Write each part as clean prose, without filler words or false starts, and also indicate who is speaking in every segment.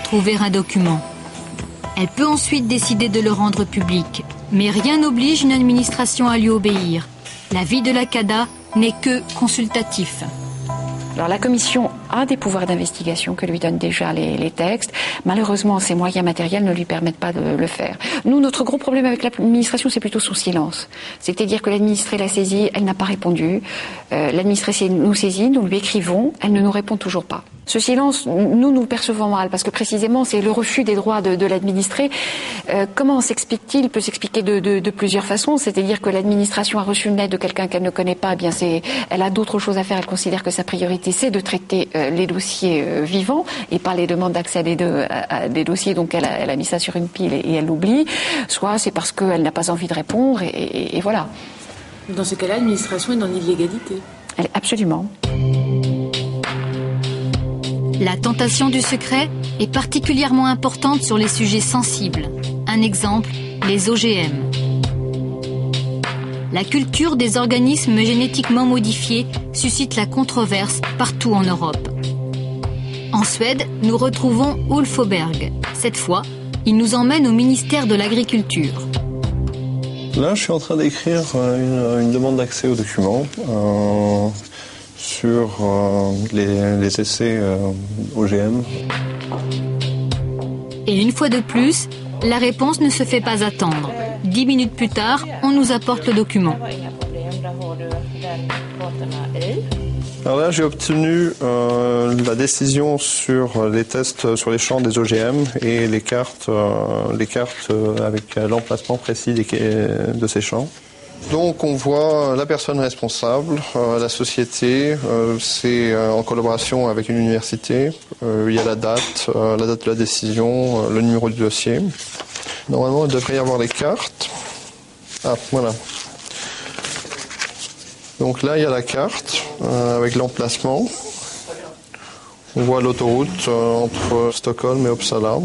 Speaker 1: trouver un document. Elle peut ensuite décider de le rendre public, mais rien n'oblige une administration à lui obéir. L'avis de la CADA n'est que consultatif.
Speaker 2: Alors la commission a des pouvoirs d'investigation que lui donnent déjà les textes. Malheureusement, ses moyens matériels ne lui permettent pas de le faire. Nous, notre gros problème avec l'administration, c'est plutôt son silence. C'est-à-dire que l'administrée l'a saisie, elle n'a pas répondu. L'administrée nous saisit, nous lui écrivons, elle ne nous répond toujours pas. Ce silence, nous percevons mal, parce que précisément, c'est le refus des droits de l'administré. Comment s'explique-t-il? Il peut s'expliquer de plusieurs façons. C'est-à-dire que l'administration a reçu une lettre de quelqu'un qu'elle ne connaît pas. Eh bien, elle a d'autres choses à faire. Elle considère que sa priorité, c'est de traiter les dossiers vivants et pas les demandes d'accès à des dossiers. Donc, elle a mis ça sur une pile et elle l'oublie. Soit c'est parce qu'elle n'a pas envie de répondre et voilà.
Speaker 3: Dans ce cas-là, l'administration est dans l'illégalité.
Speaker 2: Absolument.
Speaker 1: La tentation du secret est particulièrement importante sur les sujets sensibles. Un exemple, les OGM. La culture des organismes génétiquement modifiés suscite la controverse partout en Europe. En Suède, nous retrouvons Ulf Åberg. Cette fois, il nous emmène au ministère de l'Agriculture.
Speaker 4: Là, je suis en train d'écrire une demande d'accès aux documents sur les essais OGM.
Speaker 1: Et une fois de plus, la réponse ne se fait pas attendre. 10 minutes plus tard, on nous apporte le document.
Speaker 4: Alors là, j'ai obtenu la décision sur les tests sur les champs des OGM et les cartes avec l'emplacement précis de ces champs. Donc on voit la personne responsable, la société, c'est en collaboration avec une université, il y a la date de la décision, le numéro du dossier. Normalement il devrait y avoir les cartes. Ah voilà. Donc là il y a la carte avec l'emplacement. On voit l'autoroute entre Stockholm et Uppsala.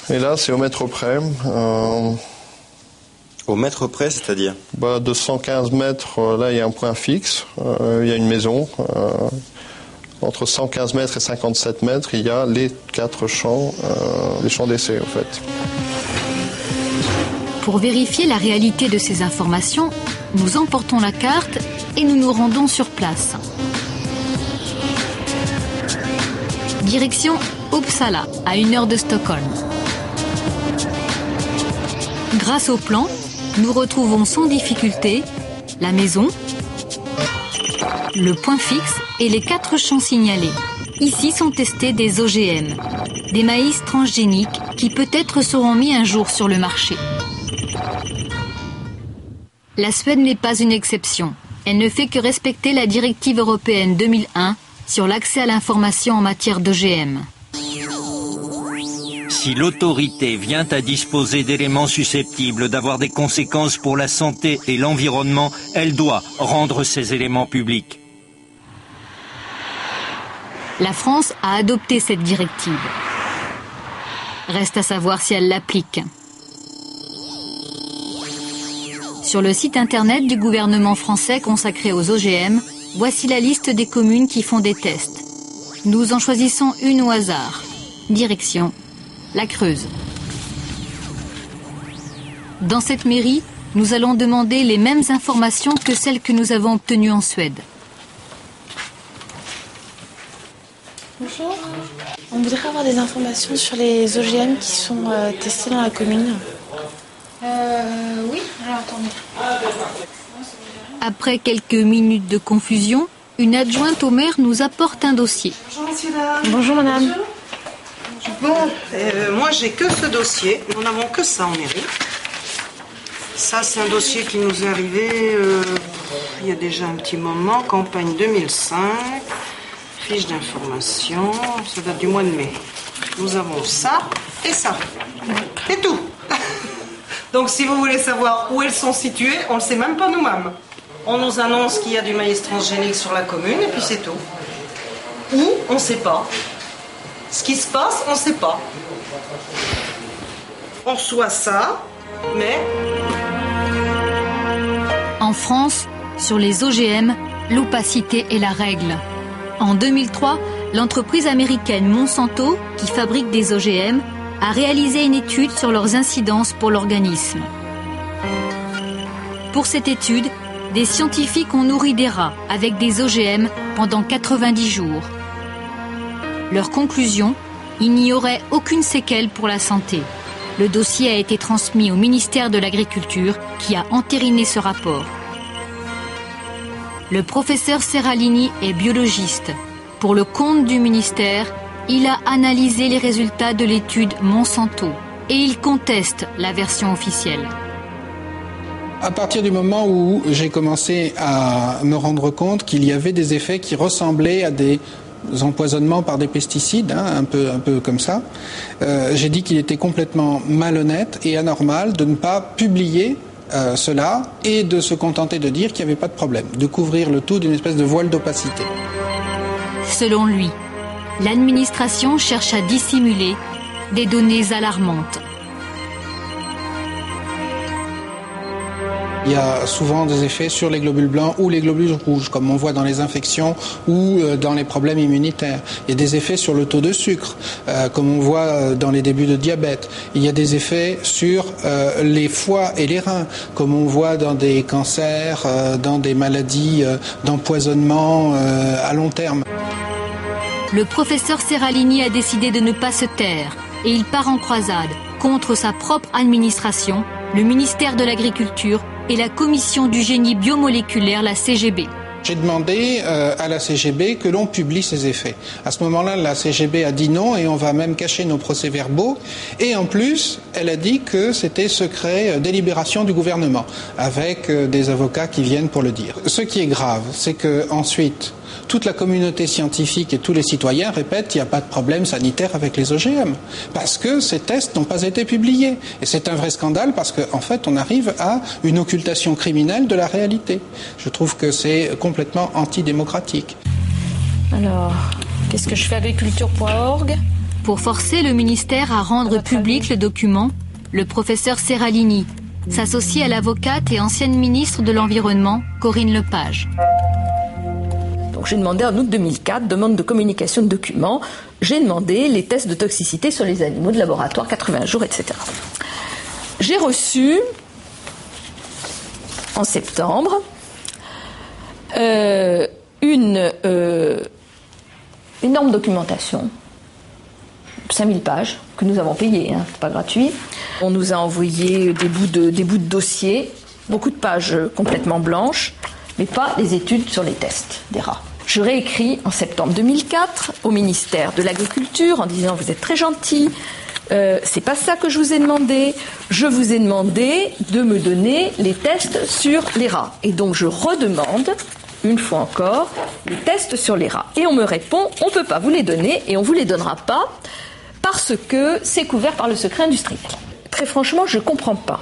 Speaker 4: Et là c'est au mètre près.
Speaker 5: Au mètre près, c'est-à-dire?
Speaker 4: De 115 mètres, là, il y a un point fixe. Il y a une maison. Entre 115 mètres et 57 mètres, il y a les 4 champs, les champs d'essai, en fait.
Speaker 1: Pour vérifier la réalité de ces informations, nous emportons la carte et nous nous rendons sur place. Direction Uppsala, à 1 heure de Stockholm. Grâce au plan, nous retrouvons sans difficulté la maison, le point fixe et les 4 champs signalés. Ici sont testés des OGM, des maïs transgéniques qui peut-être seront mis un jour sur le marché. La Suède n'est pas une exception. Elle ne fait que respecter la directive européenne 2001 sur l'accès à l'information en matière d'OGM.
Speaker 6: Si l'autorité vient à disposer d'éléments susceptibles d'avoir des conséquences pour la santé et l'environnement, elle doit rendre ces éléments publics.
Speaker 1: La France a adopté cette directive. Reste à savoir si elle l'applique. Sur le site internet du gouvernement français consacré aux OGM, voici la liste des communes qui font des tests. Nous en choisissons une au hasard. Direction la Creuse. Dans cette mairie, nous allons demander les mêmes informations que celles que nous avons obtenues en Suède.
Speaker 7: Bonjour. On voudrait avoir des informations sur les OGM qui sont testés dans la commune.
Speaker 8: Oui, alors attendez.
Speaker 1: Après quelques minutes de confusion, une adjointe au maire nous apporte un dossier.
Speaker 9: Bonjour messieurs, dames.
Speaker 7: Bonjour madame.
Speaker 9: Bon, moi j'ai que ce dossier, nous n'avons que ça en mairie. Ça c'est un dossier qui nous est arrivé il y a déjà un petit moment, campagne 2005, fiche d'information, ça date du mois de mai. Nous avons ça et ça, c'est tout. Donc si vous voulez savoir où elles sont situées, on ne le sait même pas nous-mêmes. On nous annonce qu'il y a du maïs transgénique sur la commune et puis c'est tout. Où, on ne sait pas. Ce qui se passe, on ne sait pas. On reçoit ça, mais...
Speaker 1: En France, sur les OGM, l'opacité est la règle. En 2003, l'entreprise américaine Monsanto, qui fabrique des OGM, a réalisé une étude sur leurs incidences pour l'organisme. Pour cette étude, des scientifiques ont nourri des rats avec des OGM pendant 90 jours. Leur conclusion, il n'y aurait aucune séquelle pour la santé. Le dossier a été transmis au ministère de l'Agriculture qui a entériné ce rapport. Le professeur Serralini est biologiste. Pour le compte du ministère, il a analysé les résultats de l'étude Monsanto et il conteste la version officielle.
Speaker 5: À partir du moment où j'ai commencé à me rendre compte qu'il y avait des effets qui ressemblaient à des empoisonnements par des pesticides, un peu comme ça, j'ai dit qu'il était complètement malhonnête et anormal de ne pas publier cela et de se contenter de dire qu'il n'y avait pas de problème, de couvrir le tout d'une espèce de voile d'opacité.
Speaker 1: Selon lui, l'administration cherche à dissimuler des données alarmantes.
Speaker 5: Il y a souvent des effets sur les globules blancs ou les globules rouges, comme on voit dans les infections ou dans les problèmes immunitaires. Il y a des effets sur le taux de sucre, comme on voit dans les débuts de diabète. Il y a des effets sur les foies et les reins, comme on voit dans des cancers, dans des maladies d'empoisonnement à long terme.
Speaker 1: Le professeur Serralini a décidé de ne pas se taire et il part en croisade contre sa propre administration, le ministère de l'Agriculture et la Commission du génie biomoléculaire, la CGB.
Speaker 5: J'ai demandé à la CGB que l'on publie ces effets. À ce moment-là, la CGB a dit non et on va même cacher nos procès-verbaux. Et en plus, elle a dit que c'était secret délibération du gouvernement, avec des avocats qui viennent pour le dire. Ce qui est grave, c'est que ensuite, toute la communauté scientifique et tous les citoyens répètent qu'il n'y a pas de problème sanitaire avec les OGM, parce que ces tests n'ont pas été publiés. Et c'est un vrai scandale parce qu'en fait, on arrive à une occultation criminelle de la réalité. Je trouve que c'est complètement antidémocratique.
Speaker 8: Alors, qu'est-ce que je fais agriculture.org ?
Speaker 1: Pour forcer le ministère à rendre public le document, le professeur Serralini s'associe à l'avocate et ancienne ministre de l'Environnement, Corinne Lepage.
Speaker 8: Donc j'ai demandé en août 2004, demande de communication de documents, j'ai demandé les tests de toxicité sur les animaux de laboratoire, 80 jours, etc. J'ai reçu, en septembre, une énorme documentation, 5000 pages, que nous avons payé, c'est pas gratuit. On nous a envoyé des bouts de dossiers, beaucoup de pages complètement blanches, mais pas les études sur les tests des rats. Je réécris en septembre 2004 au ministère de l'Agriculture en disant « Vous êtes très gentil, c'est pas ça que je vous ai demandé. Je vous ai demandé de me donner les tests sur les rats. » Et donc je redemande, une fois encore, les tests sur les rats. Et on me répond « On ne peut pas vous les donner et on ne vous les donnera pas parce que c'est couvert par le secret industriel. » Très franchement, je ne comprends pas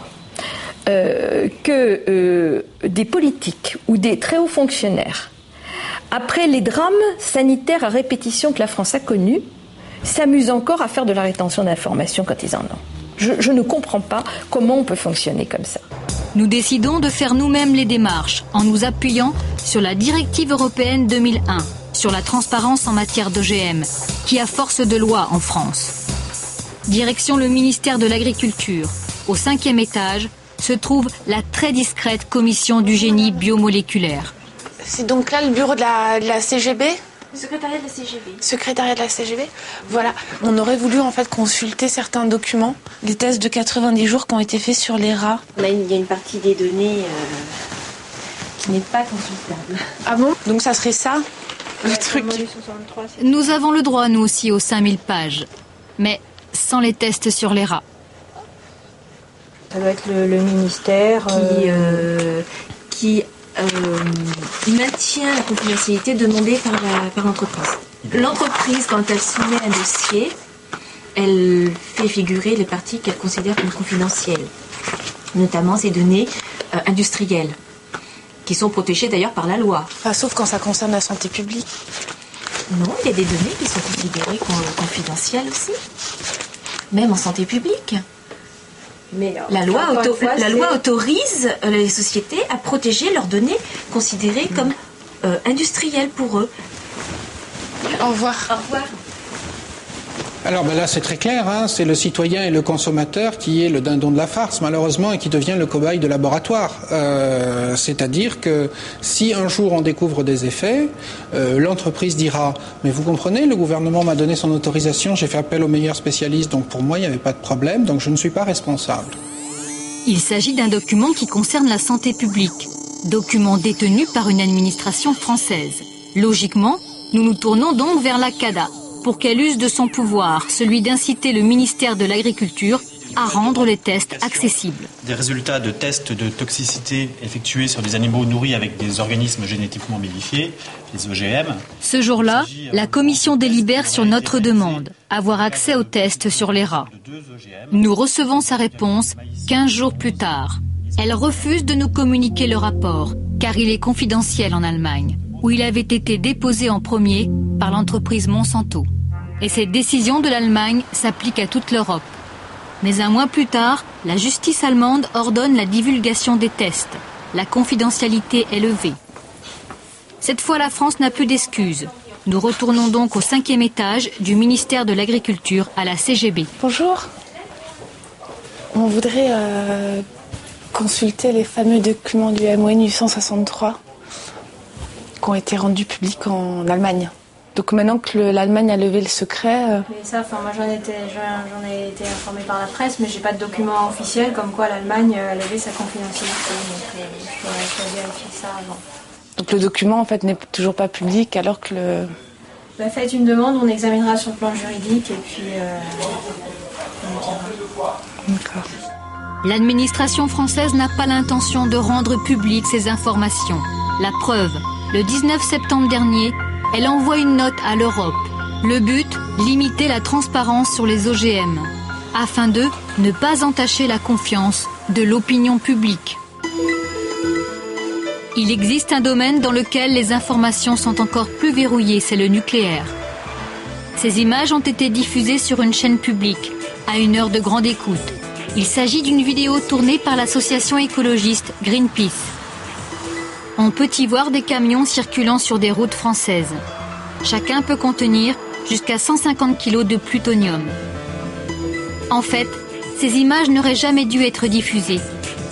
Speaker 8: que des politiques ou des très hauts fonctionnaires, après les drames sanitaires à répétition que la France a connus, s'amusent encore à faire de la rétention d'informations quand ils en ont. Je ne comprends pas comment on peut fonctionner comme ça.
Speaker 1: Nous décidons de faire nous-mêmes les démarches en nous appuyant sur la directive européenne 2001 sur la transparence en matière d'OGM, qui a force de loi en France. Direction le ministère de l'Agriculture. Au 5e étage se trouve la très discrète commission du génie biomoléculaire.
Speaker 7: C'est donc là le bureau de la CGB ?
Speaker 10: Le secrétariat de la CGB.
Speaker 7: Secrétariat de la CGB. Voilà. On aurait voulu en fait consulter certains documents, les tests de 90 jours qui ont été faits sur les rats.
Speaker 10: Là, il y a une partie des données qui n'est pas consultable.
Speaker 7: Ah bon ? Donc ça serait ça, le truc.
Speaker 1: Nous avons le droit, nous aussi, aux 5000 pages, mais sans les tests sur les rats.
Speaker 10: Ça doit être le ministère qui maintient la confidentialité demandée par l'entreprise. L'entreprise, quand elle soumet un dossier, elle fait figurer les parties qu'elle considère comme confidentielles, notamment ces données industrielles, qui sont protégées d'ailleurs par la loi.
Speaker 7: Enfin, sauf quand ça concerne la santé publique.
Speaker 10: Non, il y a des données qui sont considérées confidentielles aussi, même en santé publique. Mais la loi autorise les sociétés à protéger leurs données considérées comme industrielles pour eux.
Speaker 7: Au revoir.
Speaker 10: Au revoir.
Speaker 5: Alors là, c'est très clair, hein, c'est le citoyen et le consommateur qui est le dindon de la farce, malheureusement, et qui devient le cobaye de laboratoire. C'est-à-dire que si un jour on découvre des effets, l'entreprise dira « Mais vous comprenez, le gouvernement m'a donné son autorisation, j'ai fait appel aux meilleurs spécialistes, donc pour moi, il n'y avait pas de problème, donc je ne suis pas responsable. »
Speaker 1: Il s'agit d'un document qui concerne la santé publique, document détenu par une administration française. Logiquement, nous nous tournons donc vers la CADA, pour qu'elle use de son pouvoir, celui d'inciter le ministère de l'Agriculture à rendre les tests accessibles.
Speaker 11: Des résultats de tests de toxicité effectués sur des animaux nourris avec des organismes génétiquement modifiés, les OGM.
Speaker 1: Ce jour-là, la commission délibère sur notre demande, avoir accès aux tests sur les rats. Nous recevons sa réponse 15 jours plus tard. Elle refuse de nous communiquer le rapport, car il est confidentiel en Allemagne, où il avait été déposé en premier par l'entreprise Monsanto. Et cette décision de l'Allemagne s'applique à toute l'Europe. Mais un mois plus tard, la justice allemande ordonne la divulgation des tests. La confidentialité est levée. Cette fois, la France n'a plus d'excuses. Nous retournons donc au 5e étage du ministère de l'Agriculture à la CGB.
Speaker 7: Bonjour. On voudrait consulter les fameux documents du MON 863 qui ont été rendus publics en Allemagne. Donc maintenant que l'Allemagne a levé le secret...
Speaker 12: Mais ça, moi j'en ai été informée par la presse, mais j'ai pas de document officiel comme quoi l'Allemagne a levé sa confidentialité. Donc je dois vérifier ça avant.
Speaker 7: Donc le document en fait n'est toujours pas public alors que le...
Speaker 12: Faites une demande, on examinera sur le plan juridique et puis on dira.
Speaker 7: D'accord.
Speaker 1: L'administration française n'a pas l'intention de rendre publiques ces informations. La preuve, le 19 septembre dernier, elle envoie une note à l'Europe. Le but, limiter la transparence sur les OGM, afin de ne pas entacher la confiance de l'opinion publique. Il existe un domaine dans lequel les informations sont encore plus verrouillées, c'est le nucléaire. Ces images ont été diffusées sur une chaîne publique, à une heure de grande écoute. Il s'agit d'une vidéo tournée par l'association écologiste Greenpeace. On peut y voir des camions circulant sur des routes françaises. Chacun peut contenir jusqu'à 150 kg de plutonium. En fait, ces images n'auraient jamais dû être diffusées,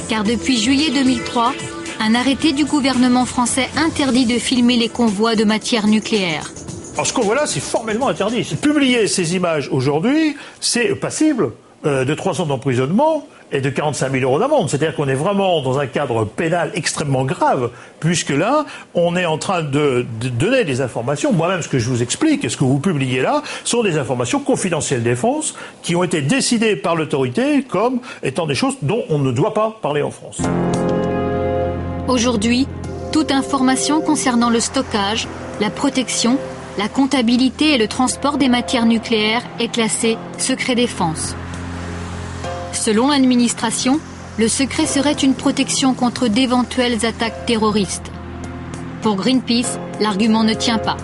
Speaker 1: car depuis juillet 2003, un arrêté du gouvernement français interdit de filmer les convois de matières nucléaires.
Speaker 13: Alors ce qu'on voit là, c'est formellement interdit. Publier ces images aujourd'hui, c'est passible de 3 ans d'emprisonnement et de 45 000 € d'amende. C'est-à-dire qu'on est vraiment dans un cadre pénal extrêmement grave, puisque là, on est en train de donner des informations. Moi-même, ce que je vous explique et ce que vous publiez là, sont des informations confidentielles défense qui ont été décidées par l'autorité comme étant des choses dont on ne doit pas parler en France.
Speaker 1: Aujourd'hui, toute information concernant le stockage, la protection, la comptabilité et le transport des matières nucléaires est classée secret défense. Selon l'administration, le secret serait une protection contre d'éventuelles attaques terroristes. Pour Greenpeace, l'argument ne tient pas.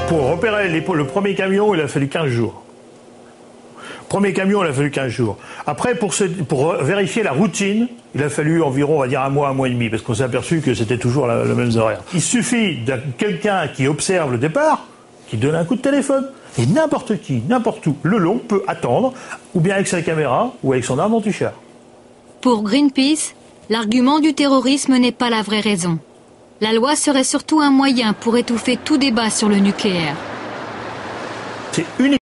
Speaker 13: Pour repérer le premier camion, il a fallu 15 jours. Premier camion, il a fallu 15 jours. Après, pour vérifier la routine, il a fallu environ, on va dire, un mois et demi, parce qu'on s'est aperçu que c'était toujours le même horaire. Il suffit de quelqu'un qui observe le départ, qui donne un coup de téléphone. Et n'importe qui, n'importe où, le long peut attendre, ou bien avec sa caméra, ou avec son arme anti-char.
Speaker 1: Pour Greenpeace, l'argument du terrorisme n'est pas la vraie raison. La loi serait surtout un moyen pour étouffer tout débat sur le nucléaire.
Speaker 13: C'est unique.